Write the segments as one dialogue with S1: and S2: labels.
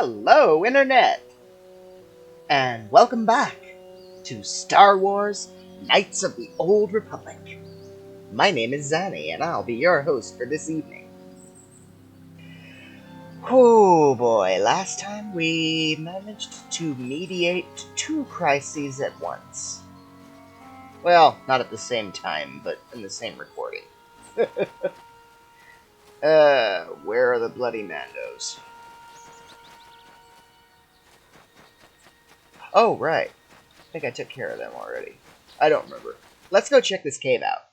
S1: Hello, Internet! And welcome back to Star Wars Knights of the Old Republic. My name is Xani, and I'll be your host for this evening. Oh boy, last time we managed to mediate two crises at once. Well, not at the same time, but in the same recording. Where are the bloody Mandos? Oh, right. I think I took care of them already. I don't remember. Let's go check this cave out.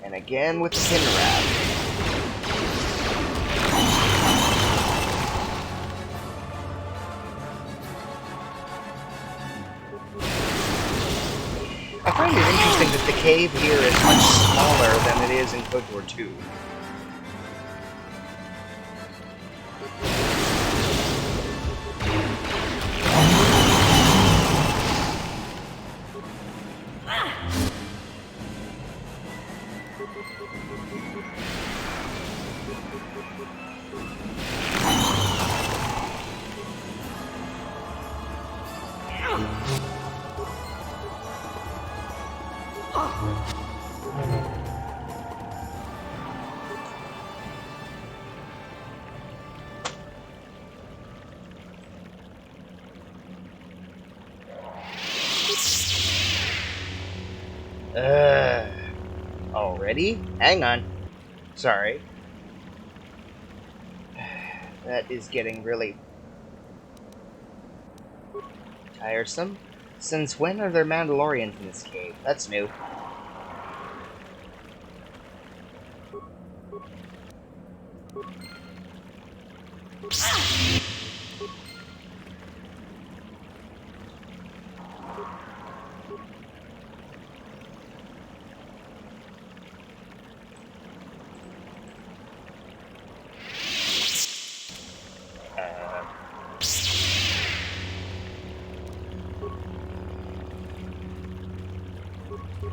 S1: And again with the Kinrab. I find it interesting that the cave here is much smaller than it is in KOTOR 2. Already? Hang on. Sorry. That is getting really tiresome. Since when are there Mandalorians in this cave? That's new.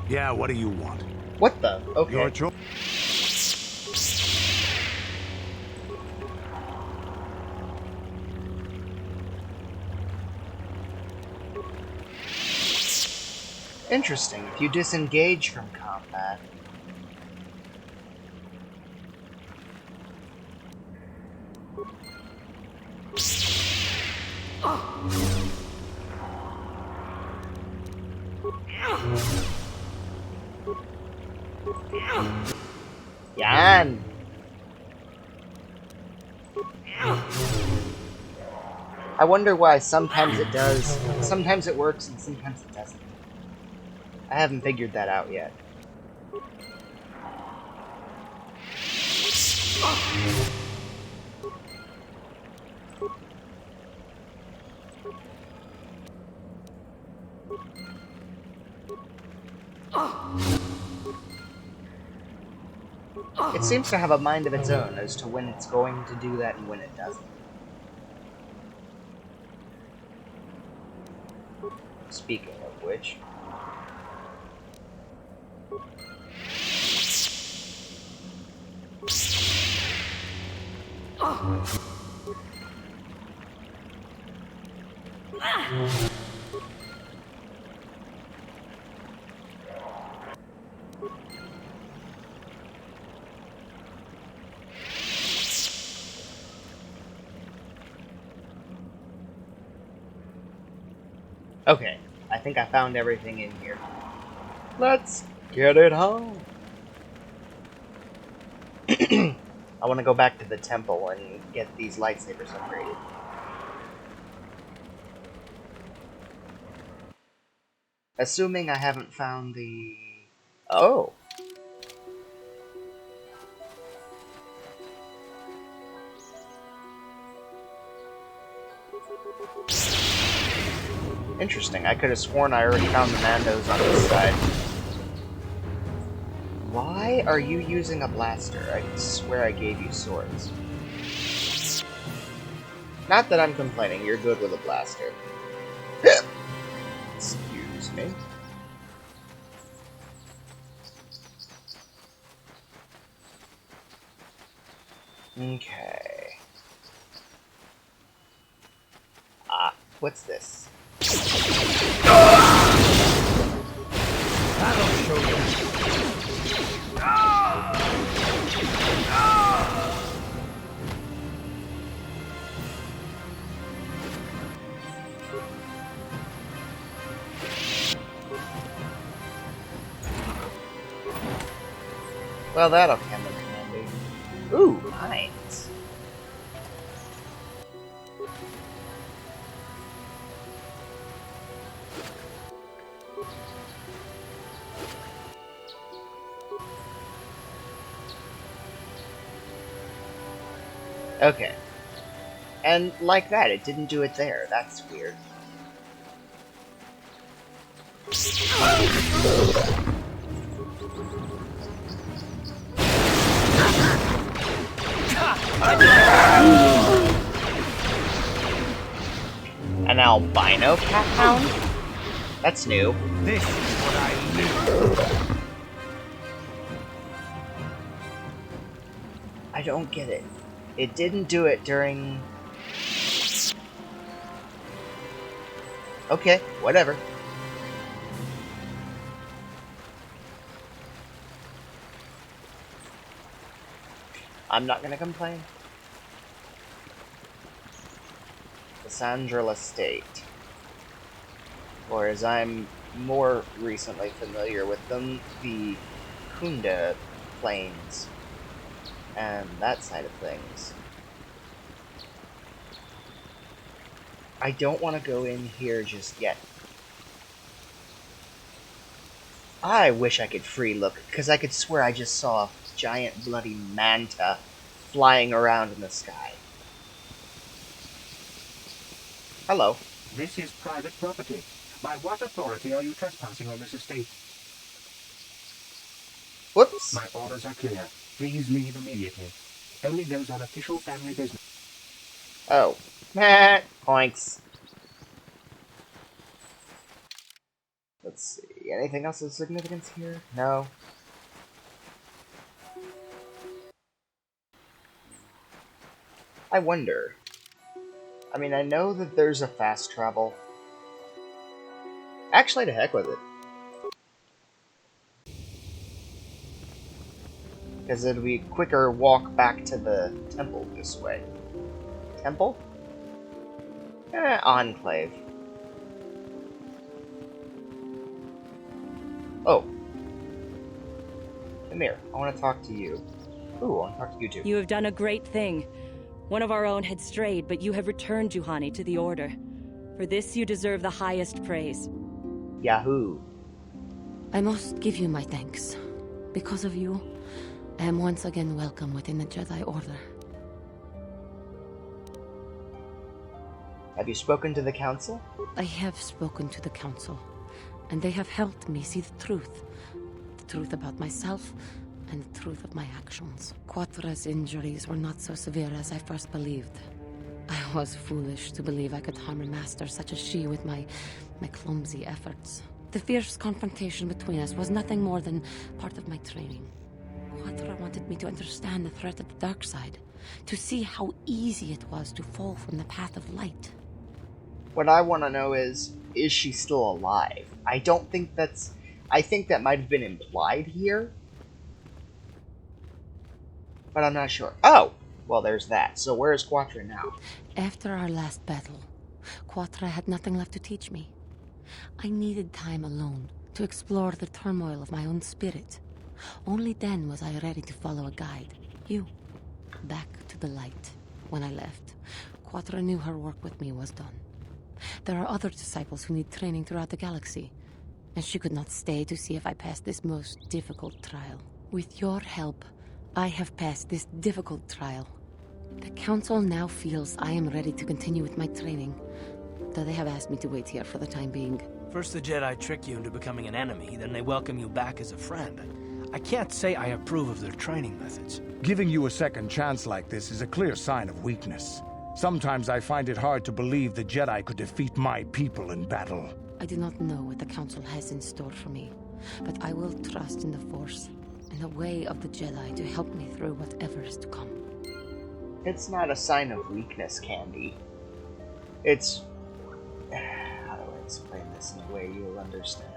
S2: Yeah, what do you want?
S1: What the? Okay.
S2: Your choice.
S1: Interesting. If you disengage from combat. Yan! I wonder why sometimes it does, sometimes it works, and sometimes it doesn't. I haven't figured that out yet. It seems to have a mind of its own as to when it's going to do that and when it doesn't. Speaking of which... Okay, I think I found everything in here. Let's get it home! I want to go back to the temple and get these lightsabers upgraded. Assuming I haven't found the... Oh! Interesting, I could have sworn I already found the Mandos on this side. Why are you using a blaster? I swear I gave you swords. Not that I'm complaining, you're good with a blaster. Excuse me. Okay. Ah, what's this?
S2: That'll show you.
S1: Well, that'll come in handy. Ooh, mines. Okay. And like that, it didn't do it there. That's weird. An albino cat hound? That's new.
S2: This is what I knew.
S1: I don't get it. It didn't do it during... Okay, whatever. I'm not gonna complain. The Sandril Estate. Or as I'm more recently familiar with them, the Kunda Plains. And that side of things. I don't want to go in here just yet. I wish I could free look, because I could swear I just saw a giant bloody manta flying around in the sky. Hello.
S3: This is private property. By what authority are you trespassing on this estate?
S1: Whoops.
S3: My orders are clear. Please leave immediately. Only those on official family business.
S1: Oh. Meh. Points. Let's see. Anything else of significance here? No. I wonder. I mean, I know that there's a fast travel. Actually, to heck with it. Because it'll be a quicker walk back to the temple this way. Temple? Enclave. Oh. Come here. I want to talk to you. Ooh, I want to talk to you too.
S4: You have done a great thing. One of our own had strayed, but you have returned Juhani to the Order. For this, you deserve the highest praise.
S1: Yahoo.
S5: I must give you my thanks. Because of you, I am once again welcome within the Jedi Order.
S1: Have you spoken to the Council?
S5: I have spoken to the Council, and they have helped me see the truth. The truth about myself, and the truth of my actions. Quatra's injuries were not so severe as I first believed. I was foolish to believe I could harm a master such as she with my clumsy efforts. The fierce confrontation between us was nothing more than part of my training. Quatra wanted me to understand the threat of the dark side, to see how easy it was to fall from the path of light.
S1: What I want to know is she still alive? I don't think that's... I think that might have been implied here. But I'm not sure. Oh! Well, there's that. So where is Quatra now?
S5: After our last battle, Quatra had nothing left to teach me. I needed time alone to explore the turmoil of my own spirit. Only then was I ready to follow a guide. You. Back to the light. When I left, Quatra knew her work with me was done. There are other disciples who need training throughout the galaxy, and she could not stay to see if I passed this most difficult trial. With your help, I have passed this difficult trial. The Council now feels I am ready to continue with my training, though they have asked me to wait here for the time being.
S2: First the Jedi trick you into becoming an enemy, then they welcome you back as a friend. I can't say I approve of their training methods.
S6: Giving you a second chance like this is a clear sign of weakness. Sometimes I find it hard to believe the Jedi could defeat my people in battle.
S5: I do not know what the Council has in store for me, but I will trust in the Force and the way of the Jedi to help me through whatever is to come.
S1: It's not a sign of weakness, Candy. It's... How do I explain this in a way you'll understand?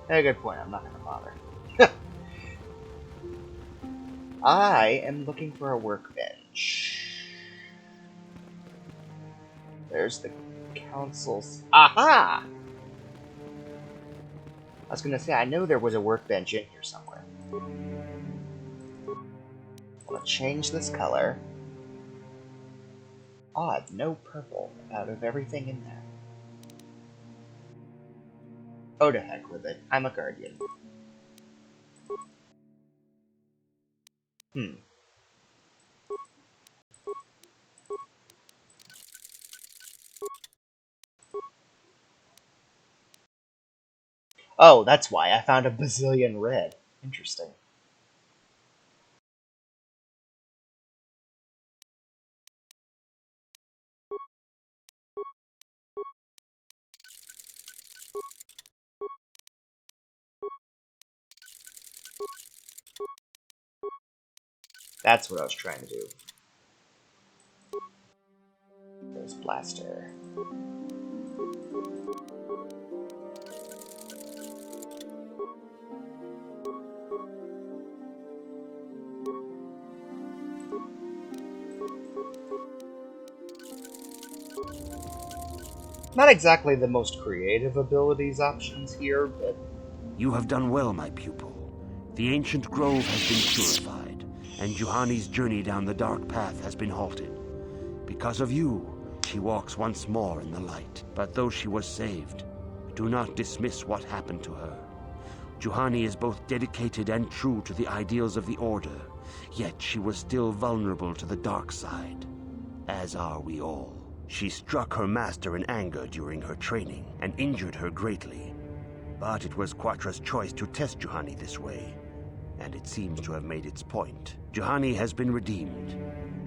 S1: Hey, good point. I'm not gonna bother. I am looking for a workbench. There's the council's... Aha! I was gonna say, I know there was a workbench in here somewhere. I'm gonna change this color. Odd, no purple out of everything in there. Oh, to heck with it. I'm a guardian. Oh, that's why I found a bazillion red. Interesting. That's what I was trying to do. There's Blaster. Not exactly the most creative abilities options here, but...
S7: You have done well, my pupil. The ancient grove has been purified, and Juhani's journey down the dark path has been halted. Because of you, she walks once more in the light. But though she was saved, do not dismiss what happened to her. Juhani is both dedicated and true to the ideals of the Order, yet she was still vulnerable to the dark side, as are we all. She struck her master in anger during her training, and injured her greatly. But it was Quatra's choice to test Juhani this way, and it seems to have made its point. Juhani has been redeemed,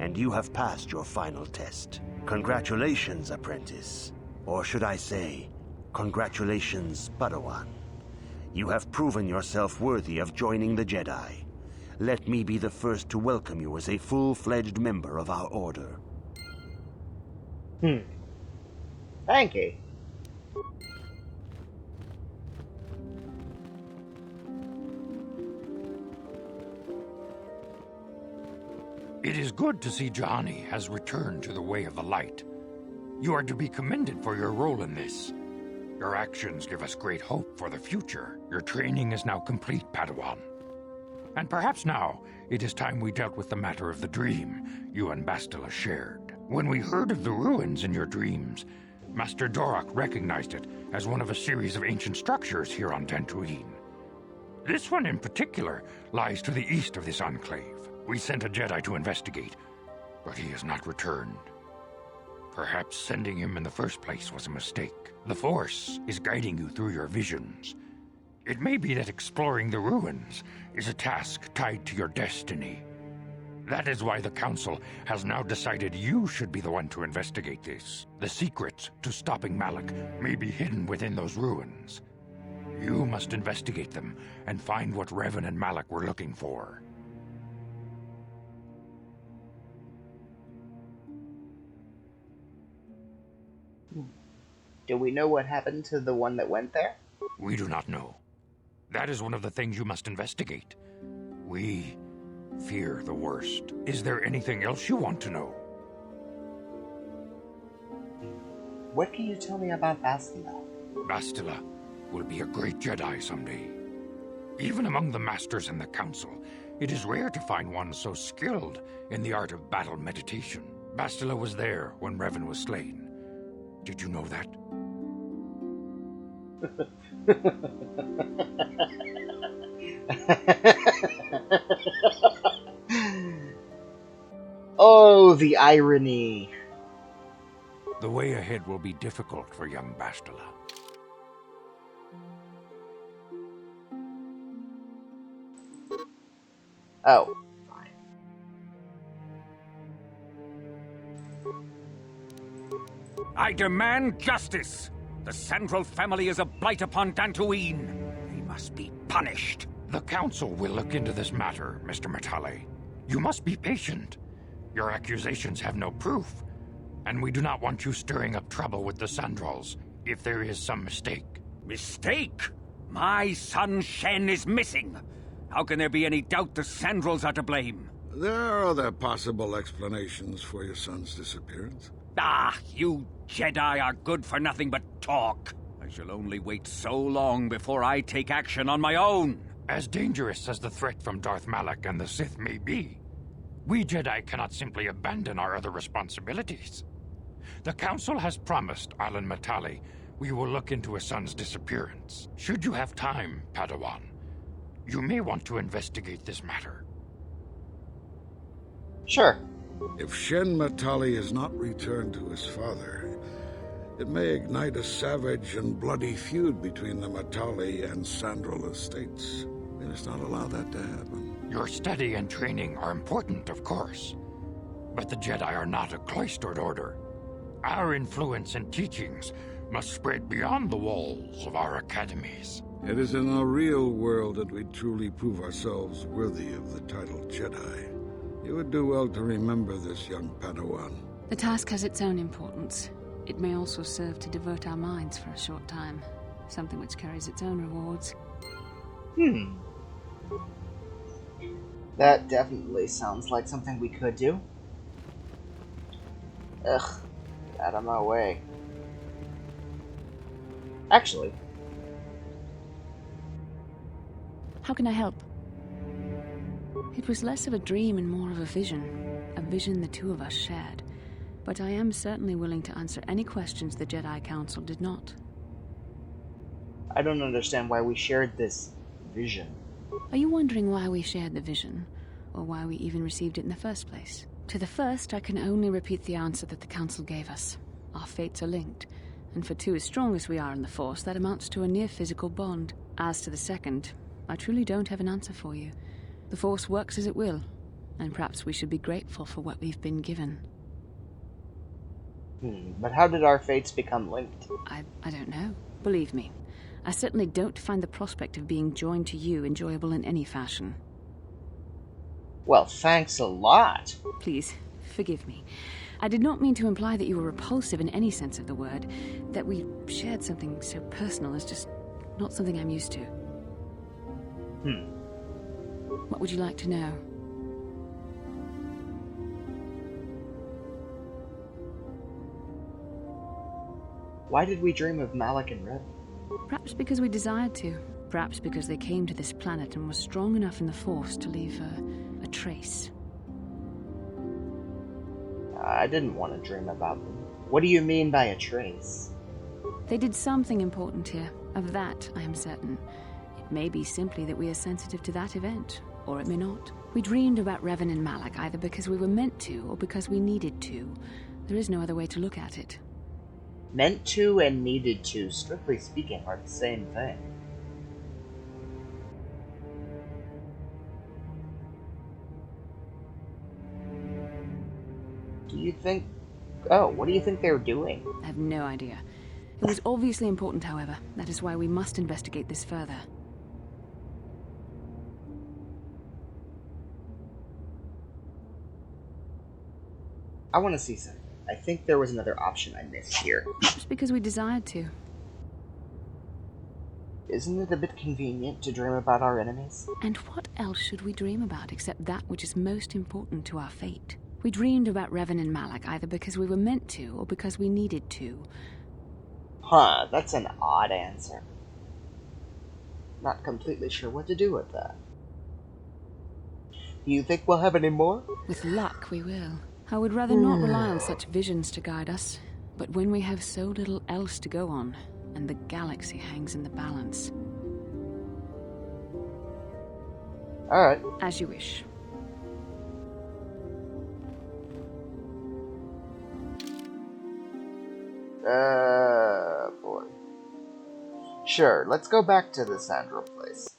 S7: and you have passed your final test. Congratulations, apprentice. Or should I say, congratulations, Padawan. You have proven yourself worthy of joining the Jedi. Let me be the first to welcome you as a full-fledged member of our Order.
S1: Thank you.
S3: It is good to see Xani has returned to the way of the light. You are to be commended for your role in this. Your actions give us great hope for the future. Your training is now complete, Padawan. And perhaps now, it is time we dealt with the matter of the dream you and Bastila shared. When we heard of the ruins in your dreams, Master Dorak recognized it as one of a series of ancient structures here on Dantooine. This one in particular lies to the east of this enclave. We sent a Jedi to investigate, but he has not returned. Perhaps sending him in the first place was a mistake. The Force is guiding you through your visions. It may be that exploring the ruins is a task tied to your destiny. That is why the Council has now decided you should be the one to investigate this. The secrets to stopping Malak may be hidden within those ruins. You must investigate them and find what Revan and Malak were looking for.
S1: Do we know what happened to the one that went there?
S3: We do not know. That is one of the things you must investigate. We fear the worst. Is there anything else you want to know?
S1: What can you tell me about Bastila?
S3: Bastila will be a great Jedi someday. Even among the Masters in the Council, it is rare to find one so skilled in the art of battle meditation. Bastila was there when Revan was slain. Did you know that?
S1: Oh, the irony.
S3: The way ahead will be difficult for young Bastila.
S1: Oh, fine.
S8: I demand justice! The Central family is a blight upon Dantooine. They must be punished.
S3: The Council will look into this matter, Mr. Matale. You must be patient. Your accusations have no proof, and we do not want you stirring up trouble with the Sandrals if there is some mistake.
S8: Mistake? My son Shen is missing. How can there be any doubt the Sandrals are to blame?
S9: There are other possible explanations for your son's disappearance.
S8: Ah, you Jedi are good for nothing but talk. I shall only wait so long before I take action on my own.
S3: As dangerous as the threat from Darth Malak and the Sith may be, we Jedi cannot simply abandon our other responsibilities. The Council has promised Alan Matali we will look into his son's disappearance. Should you have time, Padawan, you may want to investigate this matter.
S1: Sure.
S9: If Shen Matali is not returned to his father, it may ignite a savage and bloody feud between the Matali and Sandral estates. We must not allow that to happen.
S3: Your study and training are important, of course, but the Jedi are not a cloistered order. Our influence and teachings must spread beyond the walls of our academies.
S9: It is in the real world that we truly prove ourselves worthy of the title Jedi. You would do well to remember this, young Padawan.
S5: The task has its own importance. It may also serve to divert our minds for a short time, something which carries its own rewards.
S1: That definitely sounds like something we could do. Ugh, get out of my way. Actually,
S5: How can I help? It was less of a dream and more of a vision the two of us shared. But I am certainly willing to answer any questions the Jedi Council did not.
S1: I don't understand why we shared this vision.
S5: Are you wondering why we shared the vision, or why we even received it in the first place? To the first, I can only repeat the answer that the Council gave us. Our fates are linked, and for two as strong as we are in the Force, that amounts to a near-physical bond. As to the second, I truly don't have an answer for you. The Force works as it will, and perhaps we should be grateful for what we've been given.
S1: But how did our fates become linked?
S5: I don't know. Believe me, I certainly don't find the prospect of being joined to you enjoyable in any fashion.
S1: Well, thanks a lot.
S5: Please, forgive me. I did not mean to imply that you were repulsive in any sense of the word. That we shared something so personal is just not something I'm used to. What would you like to know?
S1: Why did we dream of Malak and Revan?
S5: Perhaps because we desired to. Perhaps because they came to this planet and were strong enough in the Force to leave a trace.
S1: I didn't want to dream about them. What do you mean by a trace?
S5: They did something important here. Of that, I am certain. It may be simply that we are sensitive to that event, or it may not. We dreamed about Revan and Malak either because we were meant to, or because we needed to. There is no other way to look at it.
S1: Meant to and needed to, strictly speaking, are the same thing. Do you think... Oh, what do you think they're doing?
S5: I have no idea. It was obviously important, however. That is why we must investigate this further.
S1: I want to see something. I think there was another option I missed here.
S5: Perhaps because we desired to.
S1: Isn't it a bit convenient to dream about our enemies?
S5: And what else should we dream about except that which is most important to our fate? We dreamed about Revan and Malak either because we were meant to, or because we needed to.
S1: Huh, that's an odd answer. Not completely sure what to do with that. Do you think we'll have any more?
S5: With luck, we will. I would rather not rely on such visions to guide us, but when we have so little else to go on, and the galaxy hangs in the balance.
S1: Alright.
S5: As you wish.
S1: Boy. Sure, let's go back to the Sandra place.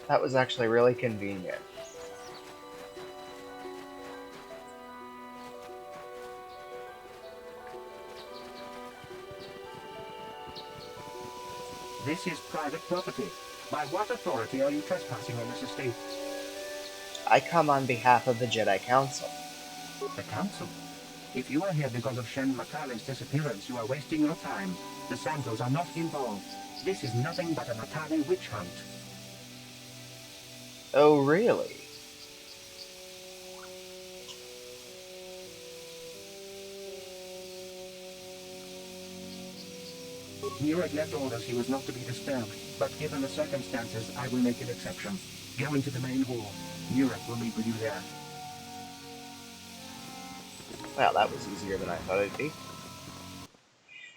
S1: That was actually really convenient.
S10: This is private property. By what authority are you trespassing on this estate?
S1: I come on behalf of the Jedi Council.
S10: The Council? If you are here because of Shen Matale's disappearance, you are wasting your time. The Santos are not involved. This is nothing but a Matale witch hunt.
S1: Oh, really?
S10: Mira left orders he was not to be disturbed, but given the circumstances, I will make an exception. Go into the main hall. Mira will meet with you there.
S1: Well, that was easier than I thought it'd be.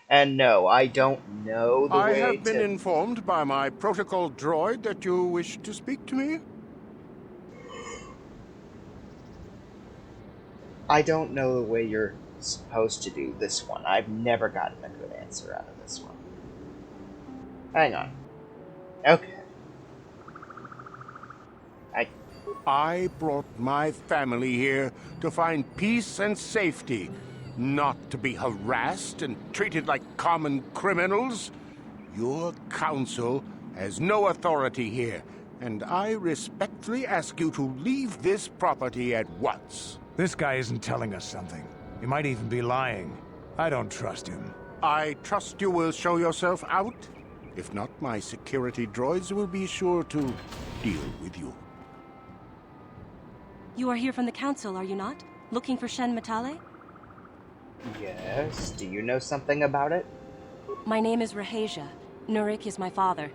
S1: And no, I don't know the way
S6: I have been
S1: to...
S6: informed by my protocol droid that you wish to speak to me.
S1: I don't know the way you're supposed to do this one. I've never gotten a good answer out of this one. Hang on. Okay.
S6: I brought my family here to find peace and safety, not to be harassed and treated like common criminals. Your council has no authority here, and I respectfully ask you to leave this property at once.
S11: This guy isn't telling us something. He might even be lying. I don't trust him.
S6: I trust you will show yourself out. If not, my security droids will be sure to deal with you.
S4: You are here from the Council, are you not? Looking for Shen Matale?
S1: Yes, do you know something about it?
S4: My name is Rahasia. Nurik is my father.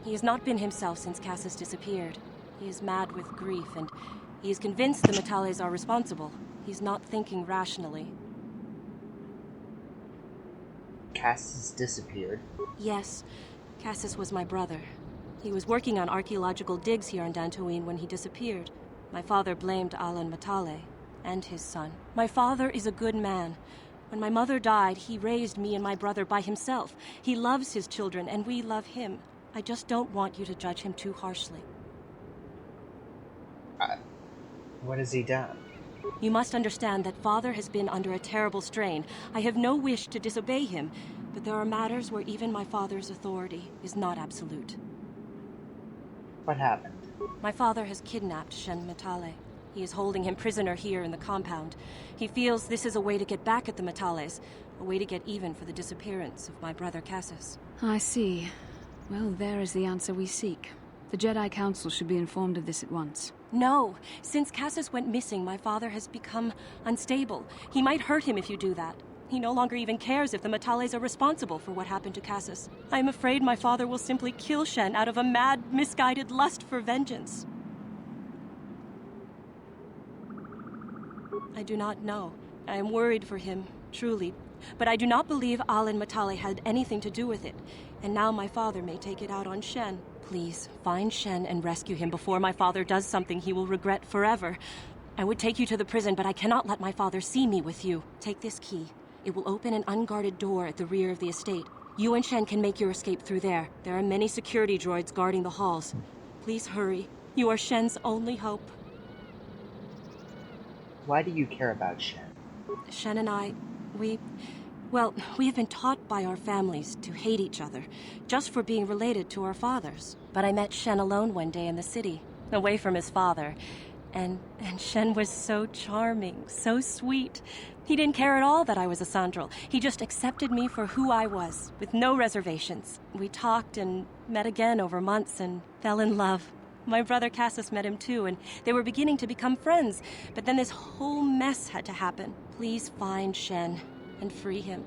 S4: He has not been himself since Cassis disappeared. He is mad with grief, and he is convinced the Matales are responsible. He's not thinking rationally.
S1: Cassis disappeared?
S4: Yes, Cassis was my brother. He was working on archaeological digs here on Dantooine when he disappeared. My father blamed Alan Matale and his son. My father is a good man. When my mother died, he raised me and my brother by himself. He loves his children, and we love him. I just don't want you to judge him too harshly.
S1: What has he done?
S4: You must understand that Father has been under a terrible strain. I have no wish to disobey him, but there are matters where even my father's authority is not absolute.
S1: What happened?
S4: My father has kidnapped Shen Matale. He is holding him prisoner here in the compound. He feels this is a way to get back at the Matales, a way to get even for the disappearance of my brother Cassis.
S12: I see. Well, there is the answer we seek. The Jedi Council should be informed of this at once.
S4: No. Since Cassis went missing, my father has become unstable. He might hurt him if you do that. He no longer even cares if the Matales are responsible for what happened to Cassis. I am afraid my father will simply kill Shen out of a mad, misguided lust for vengeance. I do not know. I am worried for him, truly. But I do not believe Alan Matale had anything to do with it. And now my father may take it out on Shen. Please, find Shen and rescue him before my father does something he will regret forever. I would take you to the prison, but I cannot let my father see me with you. Take this key. It will open an unguarded door at the rear of the estate. You and Shen can make your escape through there. There are many security droids guarding the halls. Please hurry. You are Shen's only hope.
S1: Why do you care about Shen?
S4: Shen and I, we have been taught by our families to hate each other, just for being related to our fathers. But I met Shen alone one day in the city, away from his father. And Shen was so charming, so sweet. He didn't care at all that I was a Sandral. He just accepted me for who I was, with no reservations. We talked and met again over months and fell in love. My brother Cassis met him too, and they were beginning to become friends. But then this whole mess had to happen. Please find Shen and free him.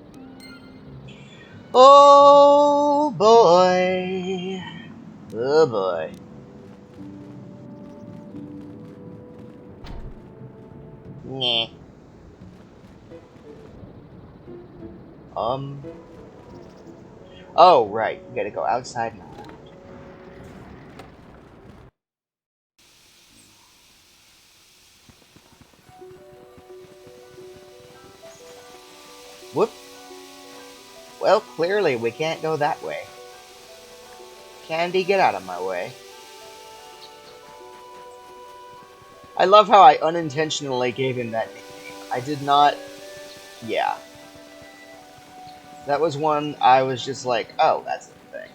S1: Oh boy. Oh boy. Nah. Oh, right. You gotta go outside now. Whoop. Well, clearly we can't go that way. Candy, get out of my way. I love how I unintentionally gave him that nickname. I did not... Yeah. That was one I was just like, oh, that's a thing.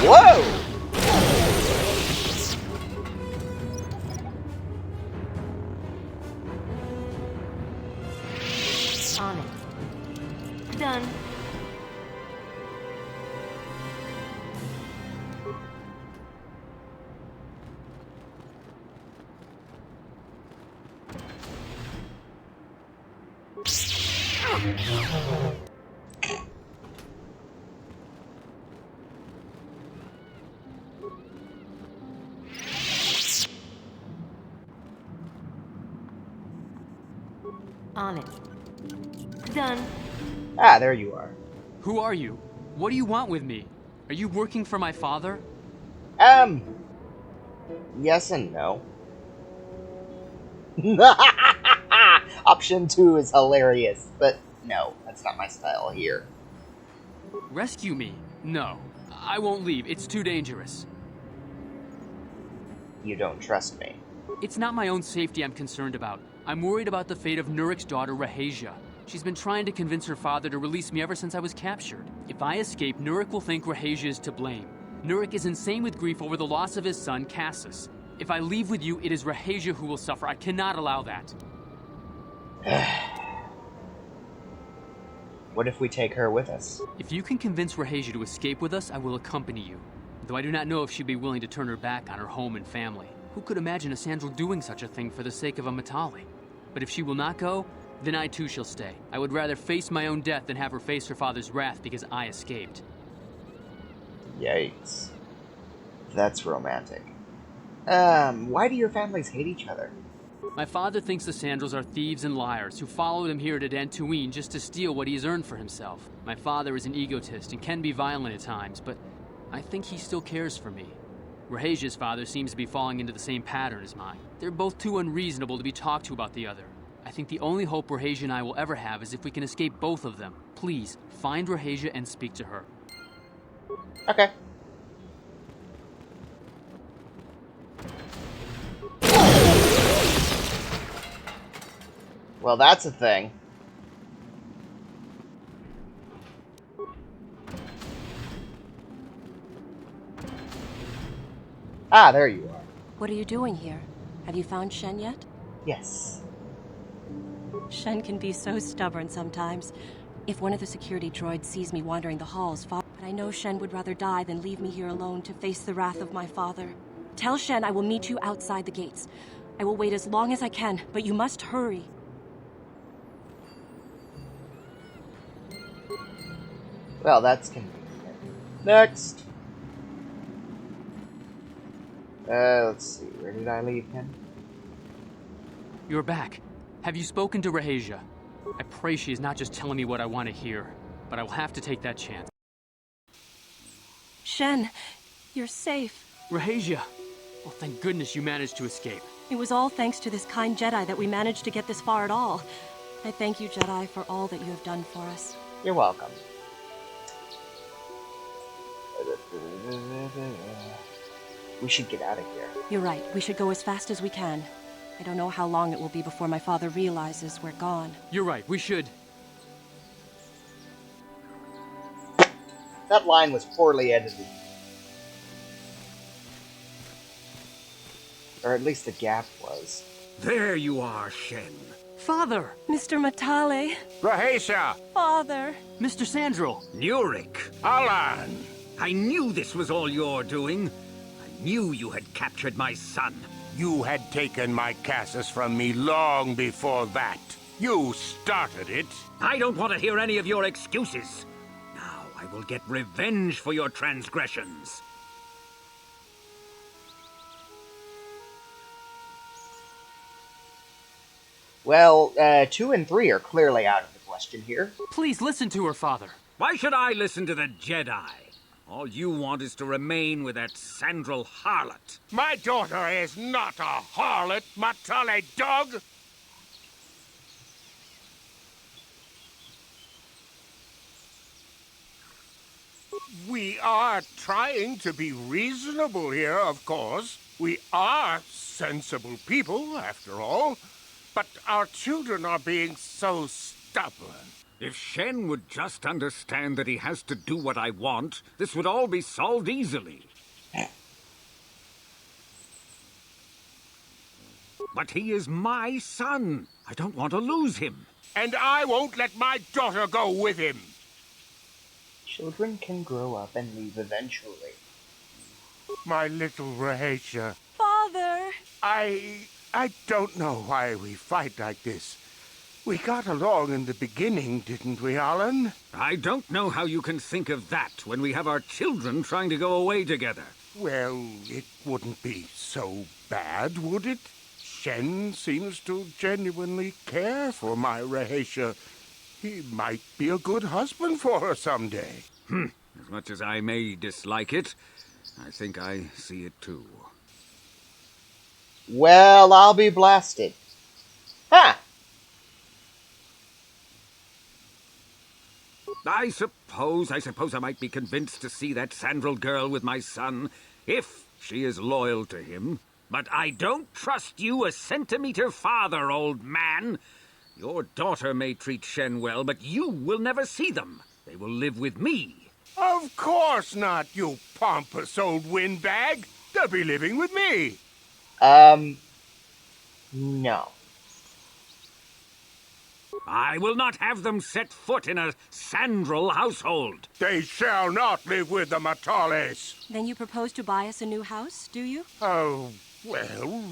S1: Whoa!
S4: On it. Done. On it. Done.
S1: Ah, there you are.
S13: Who are you? What do you want with me? Are you working for my father?
S1: Yes and no. Option 2 is hilarious, but no, that's not my style here.
S13: Rescue me? No. I won't leave. It's too dangerous.
S1: You don't trust me.
S13: It's not my own safety I'm concerned about. I'm worried about the fate of Nurik's daughter, Rahasia. She's been trying to convince her father to release me ever since I was captured. If I escape, Nurik will think Rahasia is to blame. Nurik is insane with grief over the loss of his son, Cassus. If I leave with you, it is Rahasia who will suffer. I cannot allow that.
S1: What if we take her with us?
S13: If you can convince Rahasia to escape with us, I will accompany you. Though I do not know if she'd be willing to turn her back on her home and family. Who could imagine a Sandral doing such a thing for the sake of a Matali? But if she will not go, then I too shall stay. I would rather face my own death than have her face her father's wrath because I escaped.
S1: Yikes. That's romantic. Why do your families hate each other?
S13: My father thinks the Sandrals are thieves and liars who followed him here to Dantooine just to steal what he has earned for himself. My father is an egotist and can be violent at times, but I think he still cares for me. Rahasia's father seems to be falling into the same pattern as mine. They're both too unreasonable to be talked to about the other. I think the only hope Rahasia and I will ever have is if we can escape both of them. Please, find Rahasia and speak to her.
S1: Okay. Well, that's a thing. Ah, there you are.
S4: What are you doing here? Have you found Shen yet?
S1: Yes.
S4: Shen can be so stubborn sometimes. If one of the security droids sees me wandering the halls, but I know Shen would rather die than leave me here alone to face the wrath of my father. Tell Shen I will meet you outside the gates. I will wait as long as I can, but you must hurry.
S1: Well, that's convenient. Next! Let's see, where did I leave him?
S13: You're back. Have you spoken to Rahasia? I pray she is not just telling me what I want to hear, but I will have to take that chance.
S4: Shen, you're safe.
S13: Rahasia! Oh, thank goodness you managed to escape.
S4: It was all thanks to this kind Jedi that we managed to get this far at all. I thank you, Jedi, for all that you have done for us.
S1: You're welcome. We should get out of here.
S4: You're right. We should go as fast as we can. I don't know how long it will be before my father realizes we're gone.
S13: You're right. We should.
S1: That line was poorly edited. Or at least the gap was.
S8: There you are, Shen.
S13: Father!
S4: Mr. Matale.
S6: Rahasia!
S4: Father!
S13: Mr. Sandral!
S8: Nurik!
S6: Alan!
S8: I knew this was all your doing. I knew you had captured my son.
S6: You had taken my Cassus from me long before that. You started it.
S8: I don't want to hear any of your excuses. Now I will get revenge for your transgressions.
S1: Well, 2 and 3 are clearly out of the question here.
S13: Please listen to her, Father.
S8: Why should I listen to the Jedi? All you want is to remain with that Sandral harlot.
S6: My daughter is not a harlot, Matale dog! We are trying to be reasonable here, of course. We are sensible people, after all. But our children are being so stubborn.
S8: If Shen would just understand that he has to do what I want, this would all be solved easily. But he is my son. I don't want to lose him.
S6: And I won't let my daughter go with him.
S1: Children can grow up and leave eventually.
S6: My little Rahasia.
S12: Father!
S6: I don't know why we fight like this. We got along in the beginning, didn't we, Alan?
S8: I don't know how you can think of that when we have our children trying to go away together.
S6: Well, it wouldn't be so bad, would it? Shen seems to genuinely care for my Rahasia. He might be a good husband for her someday.
S8: As much as I may dislike it, I think I see it too.
S1: Well, I'll be blasted. Ha!
S8: I suppose I might be convinced to see that Sandral girl with my son, if she is loyal to him. But I don't trust you a centimeter farther, old man. Your daughter may treat Shen well, but you will never see them. They will live with me.
S6: Of course not, you pompous old windbag. They'll be living with me.
S1: No.
S8: I will not have them set foot in a Sandral household.
S6: They shall not live with the Matales.
S4: Then you propose to buy us a new house, do you?
S6: Oh, well,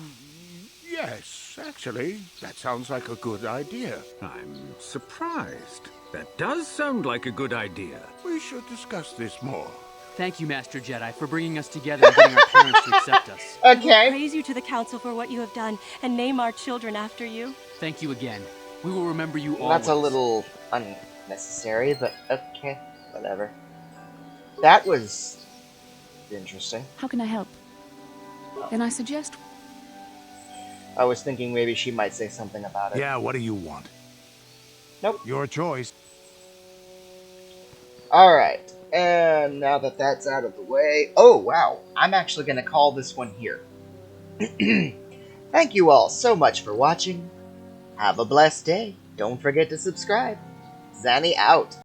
S6: yes, actually. That sounds like a good idea.
S8: I'm surprised. That does sound like a good idea.
S6: We should discuss this more.
S13: Thank you, Master Jedi, for bringing us together and getting our parents to accept us.
S1: Okay.
S4: I will praise you to the council for what you have done and name our children after you.
S13: Thank you again. We will remember you always.
S1: That's a little unnecessary, but okay, whatever. That was interesting.
S12: How can I help? Then I suggest...
S1: I was thinking maybe she might say something about it.
S11: Yeah, what do you want?
S1: Nope.
S11: Your choice.
S1: Alright, and now that that's out of the way... Oh, wow, I'm actually going to call this one here. Thank you all so much for watching. Have a blessed day. Don't forget to subscribe. Xani out.